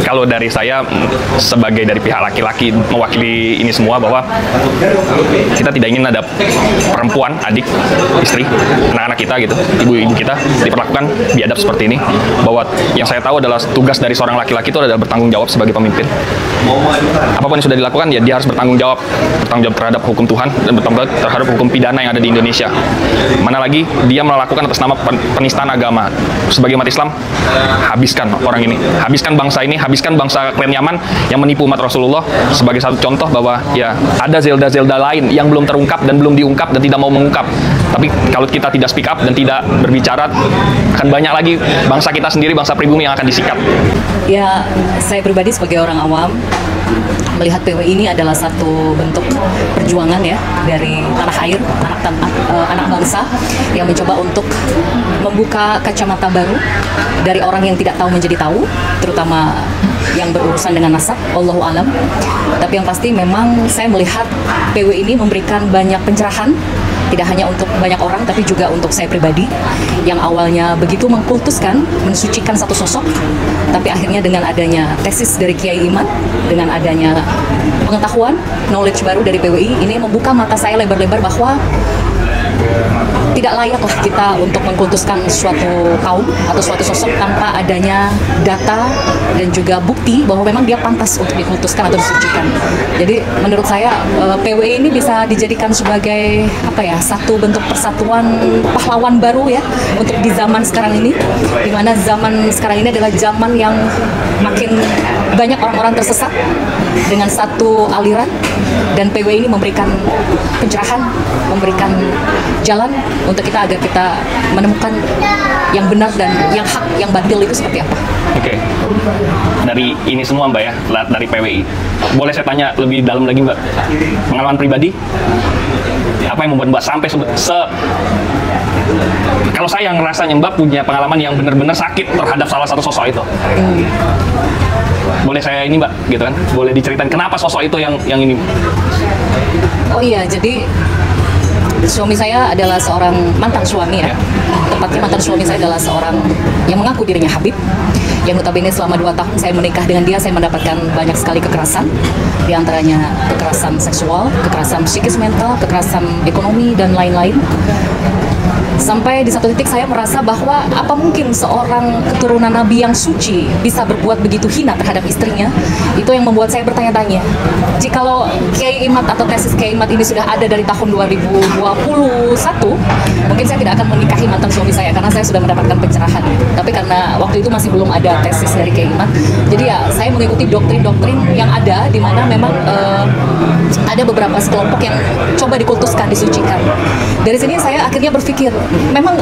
kalau dari saya sebagai dari pihak laki-laki mewakili ini semua, bahwa kita tidak ingin ada perempuan, adik, istri, anak-anak kita gitu, ibu-ibu kita diperlakukan biadab seperti ini. Bahwa yang saya tahu adalah tugas dari seorang laki-laki itu adalah bertanggung jawab sebagai pemimpin. Apapun yang sudah dilakukan, ya dia harus bertanggung jawab terhadap hukum Tuhan dan bertanggung jawab terhadap hukum pidana yang ada di Indonesia. Mana lagi dia melakukan atas nama penistaan agama. Sebagai umat Islam, habiskan orang ini, habiskan bangsa ini, habiskan bangsa klan Yaman yang menipu umat Rasulullah. Sebagai satu contoh bahwa ya ada zelda-zelda lain yang belum terungkap dan belum diungkap dan tidak mau mengungkap. Tapi kalau kita tidak speak up dan tidak berbicara, akan banyak lagi bangsa kita sendiri, bangsa pribumi yang akan disikat. Ya, saya pribadi sebagai orang awam melihat PWI ini adalah satu bentuk perjuangan ya dari tanah air, anak bangsa yang mencoba untuk membuka kacamata baru dari orang yang tidak tahu menjadi tahu, terutama yang berurusan dengan nasab, Allahu alam. Tapi yang pasti memang saya melihat PWI ini memberikan banyak pencerahan, tidak hanya untuk banyak orang, tapi juga untuk saya pribadi yang awalnya begitu mengkultuskan, mensucikan satu sosok, tapi akhirnya dengan adanya tesis dari Kiai Imad, dengan adanya pengetahuan, knowledge baru dari PWI, ini membuka mata saya lebar-lebar bahwa tidak layaklah kita untuk mengkultuskan suatu kaum atau suatu sosok tanpa adanya data dan juga bukti bahwa memang dia pantas untuk dikultuskan atau disucikan. Jadi menurut saya PWI ini bisa dijadikan sebagai apa ya, satu bentuk persatuan pahlawan baru ya untuk di zaman sekarang ini, di mana zaman sekarang ini adalah zaman yang makin banyak orang-orang tersesat dengan satu aliran, dan PWI ini memberikan pencerahan, memberikan jalan untuk kita agar kita menemukan yang benar dan yang hak, yang batil itu seperti apa. Oke. Dari ini semua Mbak ya, dari PWI, boleh saya tanya lebih dalam lagi Mbak, pengalaman pribadi apa yang membuat Mbak sampai kalau saya yang ngerasanya Mbak punya pengalaman yang benar-benar sakit terhadap salah satu sosok itu. Boleh saya ini Mbak, gitu kan? Boleh diceritain kenapa sosok itu yang ini? Oh iya, jadi suami saya adalah seorang mantan suami ya. Tepatnya mantan suami saya adalah seorang yang mengaku dirinya Habib, yang notabene selama 2 tahun saya menikah dengan dia, saya mendapatkan banyak sekali kekerasan, diantaranya kekerasan seksual, kekerasan psikis mental, kekerasan ekonomi, dan lain-lain. Sampai di satu titik saya merasa bahwa apa mungkin seorang keturunan Nabi yang suci bisa berbuat begitu hina terhadap istrinya. Itu yang membuat saya bertanya-tanya, jikalau Kiai Imad atau tesis Kiai Imad ini sudah ada dari tahun 2021, mungkin saya tidak akan menikahi mantan suami saya karena saya sudah mendapatkan pencerahan. Tapi karena waktu itu masih belum ada tesis dari Kiai Imad, jadi ya saya mengikuti doktrin-doktrin yang ada, di mana memang ada beberapa sekelompok yang coba dikultuskan, disucikan. Dari sini saya akhirnya berpikir, memang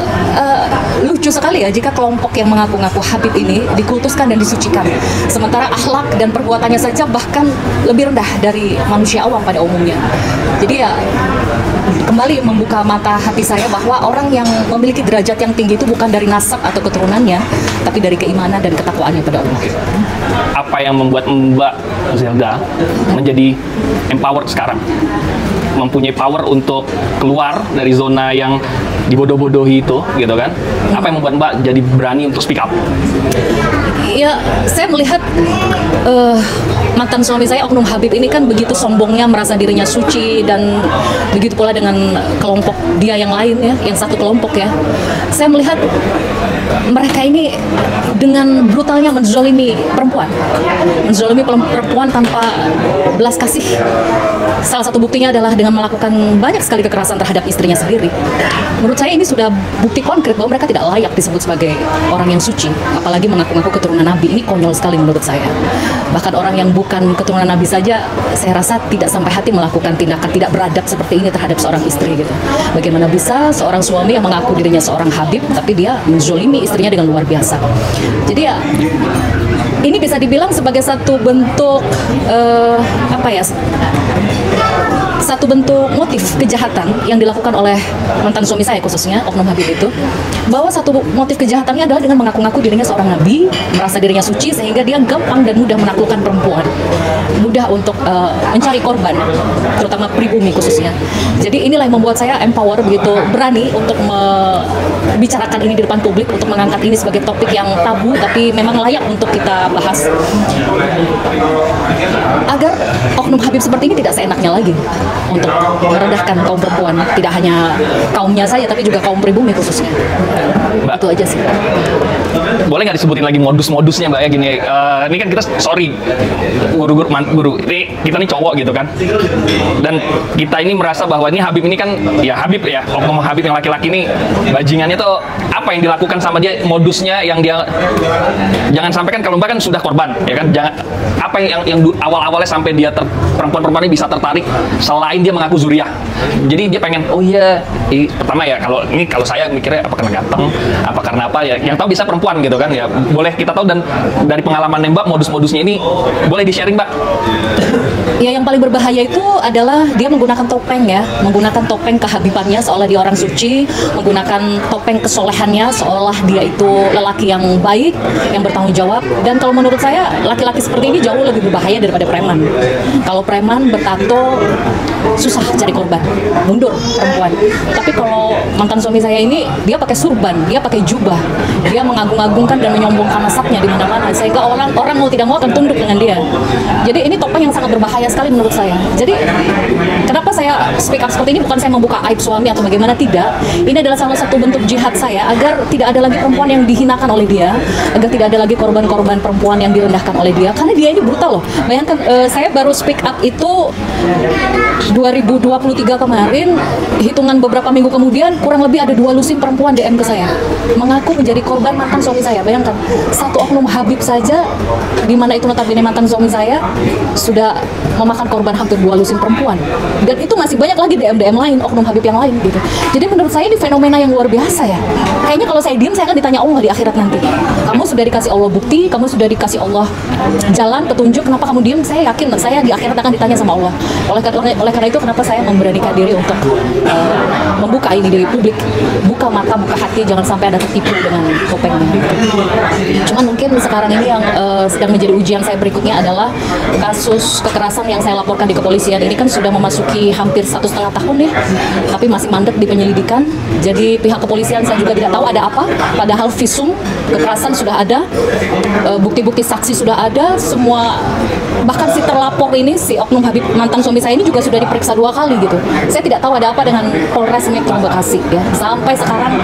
lucu sekali ya jika kelompok yang mengaku-ngaku Habib ini dikultuskan dan disucikan, sementara akhlak dan perbuatannya saja bahkan lebih rendah dari manusia awam pada umumnya. Jadi ya kembali membuka mata hati saya bahwa orang yang memiliki derajat yang tinggi itu bukan dari nasab atau keturunannya, tapi dari keimanan dan ketakwaannya pada Allah. Apa yang membuat Mbak Zelda menjadi empowered sekarang? Mempunyai power untuk keluar dari zona yang dibodoh-bodohi itu, gitu kan? Apa yang membuat Mbak jadi berani untuk speak up? Ya, saya melihat mantan suami saya, oknum Habib ini kan begitu sombongnya, merasa dirinya suci, dan begitu pula dengan kelompok dia yang lain ya, yang satu kelompok ya. Saya melihat mereka ini dengan brutalnya menzolimi perempuan tanpa belas kasih. Salah satu buktinya adalah dengan melakukan banyak sekali kekerasan terhadap istrinya sendiri. Menurut saya ini sudah bukti konkret bahwa mereka tidak layak disebut sebagai orang yang suci, apalagi mengaku-ngaku keturunan Nabi. Ini konyol sekali menurut saya. Bahkan orang yang bukan keturunan Nabi saja, saya rasa tidak sampai hati melakukan tindakan tidak beradab seperti ini terhadap seorang istri gitu. Bagaimana bisa seorang suami yang mengaku dirinya seorang Habib, tapi dia menzolimi istrinya dengan luar biasa. Jadi ya, ini bisa dibilang sebagai satu bentuk apa ya, satu bentuk motif kejahatan yang dilakukan oleh mantan suami saya khususnya Oknum Habib itu, bahwa satu motif kejahatannya adalah dengan mengaku-ngaku dirinya seorang nabi, merasa dirinya suci sehingga dia gampang dan mudah menaklukkan perempuan, mudah untuk mencari korban, terutama pribumi khususnya. Jadi inilah yang membuat saya empower, begitu berani untuk membicarakan ini di depan publik, untuk mengangkat ini sebagai topik yang tabu tapi memang layak untuk kita bahas, agar Oknum Habib seperti ini tidak seenaknya lagi untuk merendahkan kaum perempuan, tidak hanya kaumnya saya tapi juga kaum pribumi khususnya. Mbak, itu aja sih. Boleh nggak disebutin lagi modus-modusnya Mbak ya, gini, ini kan kita sorry guru, ini kita nih cowok gitu kan, dan kita ini merasa bahwa ini Habib ini kan ya Habib ya, Oknum Habib yang laki-laki ini bajingannya tuh apa yang dilakukan sama dia, modusnya yang dia, jangan sampai kan kalau Mbak kan sudah korban ya kan, jangan apa yang awal-awalnya sampai dia perempuan-perempuan ini bisa tertarik selain dia mengaku zuriah. Jadi dia pengen, oh iya, pertama ya kalau saya mikirnya apa karena ganteng, apa karena apa ya, yang tahu bisa perempuan gitu kan ya, boleh kita tahu. Dan dari pengalaman Mbak, modus-modusnya ini boleh di-sharing Mbak? Ya, yang paling berbahaya itu adalah dia menggunakan topeng ya, menggunakan topeng kehabibannya seolah dia orang suci, menggunakan topeng kesolehannya seolah dia itu lelaki yang baik, yang bertanggung jawab. Dan kalau menurut saya laki-laki seperti ini jauh lebih berbahaya daripada preman. Kalau preman bertato susah cari korban, mundur perempuan. Tapi kalau mantan suami saya ini, dia pakai surban, dia pakai jubah, dia mengagung-agungkan dan menyombongkan nasabnya di mana-mana, sehingga orang mau tidak mau akan tunduk dengan dia. Jadi ini topeng yang sangat berbahaya sekali menurut saya. Jadi kenapa saya speak up seperti ini, bukan saya membuka aib suami atau bagaimana, tidak. Ini adalah salah satu bentuk jihad saya agar tidak ada lagi perempuan yang dihinakan oleh dia, agar tidak ada lagi korban-korban perempuan yang direndahkan oleh dia, karena dia ini brutal loh. Bayangkan, saya baru speak up itu 2023 kemarin, hitungan beberapa minggu kemudian kurang lebih ada 2 lusin perempuan DM ke saya mengaku menjadi korban mantan suami saya. Bayangkan, satu Oknum Habib saja, di mana itu notabene mantan suami saya, sudah memakan korban hampir 2 lusin perempuan, dan itu masih banyak lagi DM lain, Oknum Habib yang lain gitu. Jadi menurut saya ini fenomena yang luar biasa ya. Kayaknya kalau saya diam, saya akan ditanya Allah di akhirat nanti. Kamu sudah dikasih Allah bukti, kamu sudah dikasih Allah jalan petunjuk, kenapa kamu diam? Saya yakin saya di akhirat akan ditanya sama Allah. Oleh karena itu kenapa saya memberanikan diri untuk membuka ini dari publik, buka mata, buka hati, jangan sampai ada tertipu dengan topengnya. Cuman mungkin sekarang ini yang sedang menjadi ujian saya berikutnya adalah kasus kekerasan yang saya laporkan di kepolisian. Ini kan sudah memasuki hampir 1,5 tahun ya, tapi masih mandek di penyelidikan. Jadi pihak kepolisian saya juga tidak tahu ada apa, padahal visum kekerasan sudah ada, bukti-bukti saksi sudah ada, semua. Bahkan si terlapor ini, si Oknum Habib mantan suami saya ini juga sudah diperiksa 2 kali gitu. Saya tidak tahu ada apa dengan Polres Metro Bekasi ya. Sampai sekarang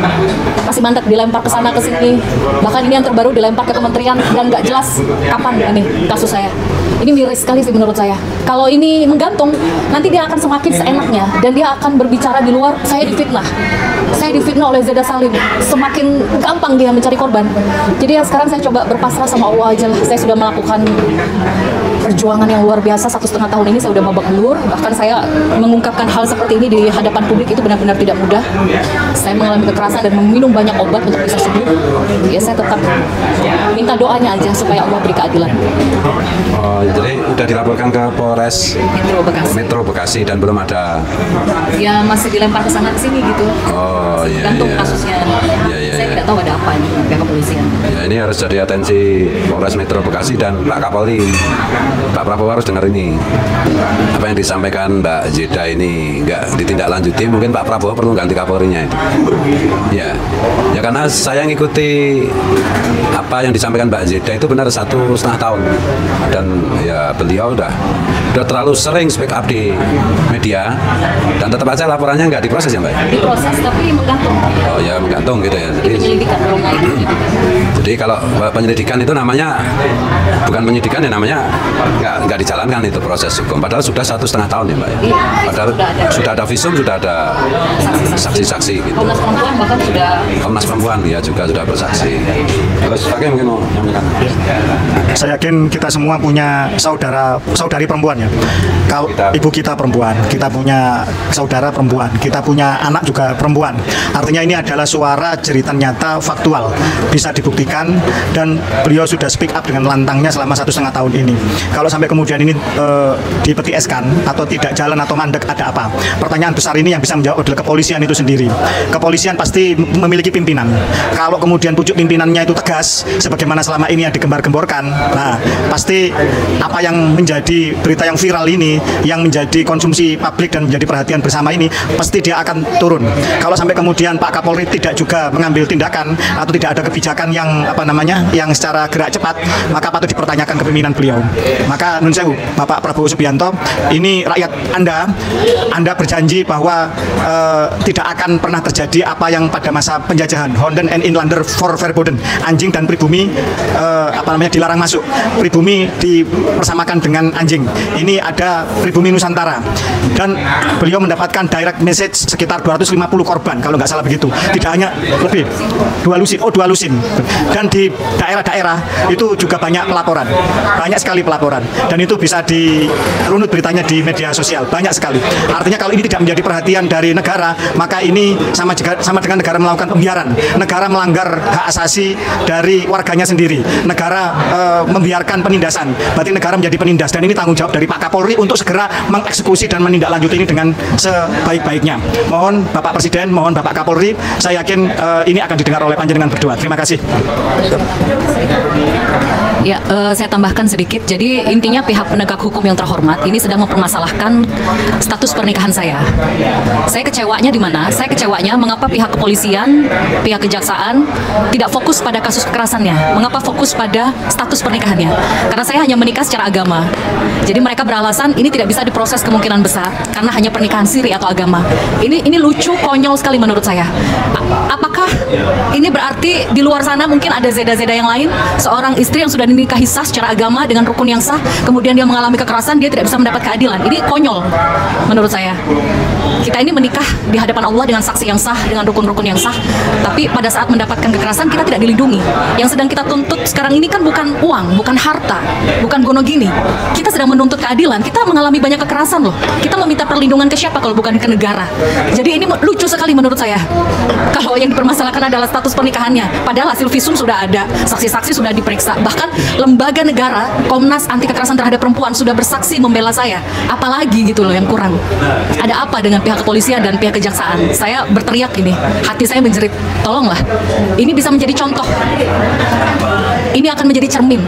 masih mandek, dilempar ke sana ke sini. Bahkan ini yang terbaru dilempar ke kementerian dan nggak jelas kapan ini kasus saya. Ini miris sekali sih menurut saya. Kalau ini menggantung, nanti dia akan semakin seenaknya dan dia akan berbicara di luar, saya difitnah. Saya difitnah oleh Zeda Salim. Semakin gampang dia mencari korban. Jadi ya sekarang saya coba berpasrah sama Allah aja lah. Saya sudah melakukan perjuangan yang luar biasa 1,5 tahun ini, saya udah babak belur. Bahkan saya mengungkapkan hal seperti ini di hadapan publik itu benar-benar tidak mudah. Saya mengalami kekerasan dan meminum banyak obat untuk bisa sembuh. Ya saya tetap minta doanya aja supaya Allah beri keadilan. Oh, jadi udah dilaporkan ke Polres Metro Bekasi dan belum ada. Ya masih dilempar ke sana ke sini gitu. Oh iya. Gantung kasusnya. Saya tidak tahu ada apa ini pihak kepolisian. Ya ini harus jadi atensi Polres Metro Bekasi dan Pak Kapolri. Pak Prabowo harus dengar ini. Apa yang disampaikan Mbak Zeda ini nggak ditindaklanjuti, mungkin Pak Prabowo perlu ganti Kapolrinya itu. Ya karena saya ngikuti apa yang disampaikan Mbak Zeda itu benar 1,5 tahun, dan ya beliau udah terlalu sering speak up di media, dan tetap aja laporannya nggak diproses ya Mbak? Diproses tapi menggantung. Oh ya menggantung gitu ya. Jadi penyelidikan belum naik. Jadi kalau penyelidikan itu namanya bukan penyidikan ya, namanya nggak dijalankan itu proses hukum. Padahal sudah 1,5 tahun ya Mbak ya. Padahal sudah ada visum, sudah ada saksi-saksi gitu. Komnas Perempuan bahkan sudah. Komnas Perempuan ya juga sudah bersaksi. Terus pakai mungkin mau nyampaikan. Saya yakin kita semua punya saudari perempuan ya. Kalau ibu kita perempuan, kita punya saudara perempuan, kita punya anak juga perempuan. Artinya ini adalah suara jeritan nyata, faktual, bisa dibuktikan, dan beliau sudah speak up dengan lantangnya selama 1,5 tahun ini. Kalau sampai kemudian ini dipetieskan atau tidak jalan atau mandek, ada apa? Pertanyaan besar ini yang bisa menjawab adalah kepolisian itu sendiri. Kepolisian pasti memiliki pimpinan. Kalau kemudian pucuk pimpinannya itu tegas, sebagaimana selama ini yang digembar-gemborkan, nah pasti apa yang menjadi berita yang viral ini, yang menjadi konsumsi publik dan menjadi perhatian bersama ini, pasti dia akan turun. Kalau sampai kemudian Pak Kapolri tidak juga mengambil tindakan atau tidak ada kebijakan yang yang secara gerak cepat, maka patut dipertanyakan kepemimpinan beliau. Maka nun sewu, Bapak Prabowo Subianto, ini rakyat Anda berjanji bahwa tidak akan pernah terjadi apa yang pada masa penjajahan Honden and Inlander for Verboden, anjing dan pribumi dilarang masuk, pribumi dipersamakan dengan anjing. Ini ada pribumi Nusantara, dan beliau mendapatkan direct message sekitar 250 korban kalau nggak salah begitu, tidak hanya lebih, 2 lusin, dan di daerah-daerah itu juga banyak sekali pelaporan, dan itu bisa dirunut beritanya di media sosial, banyak sekali. Artinya kalau ini tidak menjadi perhatian dari negara, maka ini sama dengan negara melakukan pembiaran, negara melanggar hak asasi dari warganya sendiri, negara membiarkan penindasan, berarti negara menjadi penindas, dan ini tanggung jawab dari Pak Kapolri untuk segera mengeksekusi dan menindaklanjuti ini dengan sebaik-baiknya. Mohon Bapak Presiden, mohon Bapak Kapolri, saya yakin ini akan didengar oleh panjenengan berdua. Terima kasih. Ya, saya tambahkan sedikit. Jadi intinya pihak penegak hukum yang terhormat ini sedang mempermasalahkan status pernikahan saya. Saya kecewanya di mana? Saya kecewanya mengapa pihak kepolisian, pihak kejaksaan tidak fokus pada kasus kekerasannya. Mengapa fokus pada status pernikahannya? Karena saya hanya menikah secara agama. Jadi mereka beralasan ini tidak bisa diproses kemungkinan besar karena hanya pernikahan siri atau agama. Ini lucu, konyol sekali menurut saya. Apakah ini berarti di luar sana mungkin ada zeda-zeda yang lain? Seorang istri yang sudah dinikahi sah secara agama dengan rukun yang sah, kemudian dia mengalami kekerasan, dia tidak bisa mendapat keadilan. Ini konyol menurut saya. Kita ini menikah di hadapan Allah dengan saksi yang sah, dengan rukun-rukun yang sah, tapi pada saat mendapatkan kekerasan kita tidak dilindungi. Yang sedang kita tuntut sekarang ini kan bukan uang, bukan harta, bukan gonogini. Kita sedang menuntut keadilan. Kita mengalami banyak kekerasan loh. Kita meminta perlindungan ke siapa kalau bukan ke negara? Jadi ini lucu sekali menurut saya. Kalau yang dipermasalahkan adalah status pernikahannya, padahal hasil visum sudah ada, saksi-saksi sudah diperiksa, bahkan lembaga negara, Komnas Anti Kekerasan Terhadap Perempuan sudah bersaksi membela saya. Apalagi gitu loh yang kurang. Ada apa dengan pihak kepolisian dan pihak kejaksaan? Saya berteriak ini, hati saya menjerit, tolonglah. Ini bisa menjadi contoh. Ini akan menjadi cermin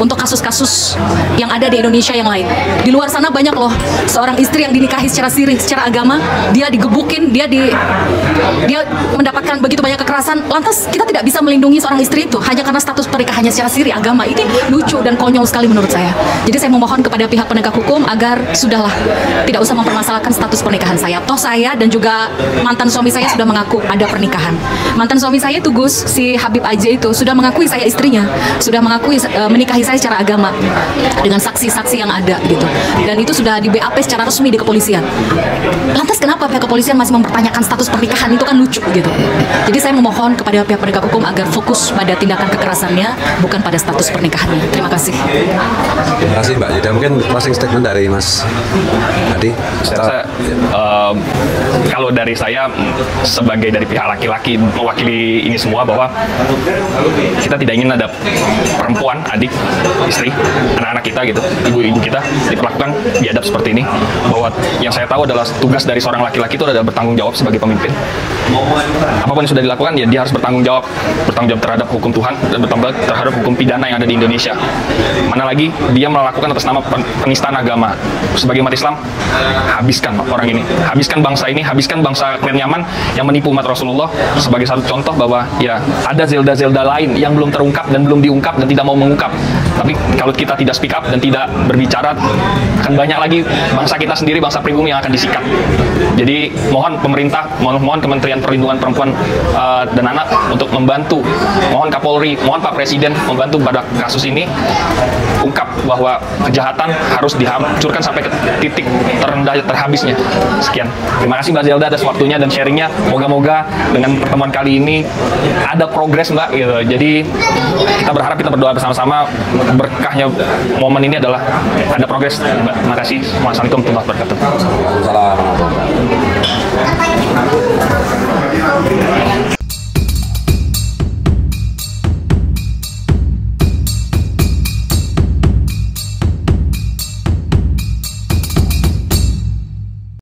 untuk kasus-kasus yang ada di Indonesia yang lain. Di luar sana banyak loh, seorang istri yang dinikahi secara siri, secara agama, dia digebukin, dia mendapatkan begitu banyak kekerasan, lantas kita tidak bisa melindungi seorang istri itu hanya karena status pernikahannya secara siri agama. Ini lucu dan konyol sekali menurut saya. Jadi saya memohon kepada pihak penegak hukum agar sudahlah, tidak usah mempermasalahkan status pernikahan saya. Toh saya dan juga mantan suami saya sudah mengaku ada pernikahan. Mantan suami saya itu Gus, si Habib aja itu sudah mengakui saya istrinya, sudah mengakui menikahi saya secara agama dengan saksi-saksi yang ada gitu. Dan itu sudah di BAP secara resmi di kepolisian. Lantas kenapa pihak kepolisian masih mempertanyakan status pernikahan? Itu kan lucu gitu. Jadi saya memohon kepada pihak penegak hukum agar fokus pada tindakan kekerasannya, bukan pada status pernikahannya. Terima kasih. Terima kasih Mbak Yudha. Mungkin closing statement dari Mas Hadi. Kalau dari saya sebagai dari pihak laki-laki mewakili ini semua, bahwa kita tidak ingin ada perempuan, adik, istri, anak-anak kita gitu, ibu-ibu kita diperlakukan biadab seperti ini. Bahwa yang saya tahu adalah tugas dari seorang laki-laki itu adalah bertanggung jawab sebagai pemimpin. Apapun yang sudah dilakukan, ya dia harus bertanggung jawab terhadap hukum Tuhan dan bertanggung jawab terhadap hukum pidana yang ada di Indonesia. Mana lagi dia melakukan atas nama penistaan agama. Sebagai umat Islam, habiskan orang ini, habiskan bangsa ini, habiskan bangsa Klan Yaman yang menipu umat Rasulullah. Sebagai satu contoh bahwa ya ada zelda-zelda lain yang belum terungkap dan belum diungkap dan tidak mau mengungkap. Tapi kalau kita tidak speak up dan tidak berbicara, akan banyak lagi bangsa kita sendiri, bangsa pribumi yang akan disikat. Jadi mohon pemerintah, mohon Kementerian Perlindungan Perempuan dan Anak untuk membantu, mohon Kapolri, mohon Pak Presiden membantu pada kasus ini, ungkap bahwa kejahatan harus dihancurkan sampai ke titik terendah terhabisnya. Sekian. Terima kasih Mbak Zelda atas waktunya dan sharingnya. Moga-moga dengan pertemuan kali ini ada progres Mbak gitu. Jadi kita berharap, kita berdoa bersama-sama berkahnya momen ini adalah ada progres Mbak. Terima kasih. Wassalamualaikum warahmatullahi wabarakatuh. Waalaikumsalam.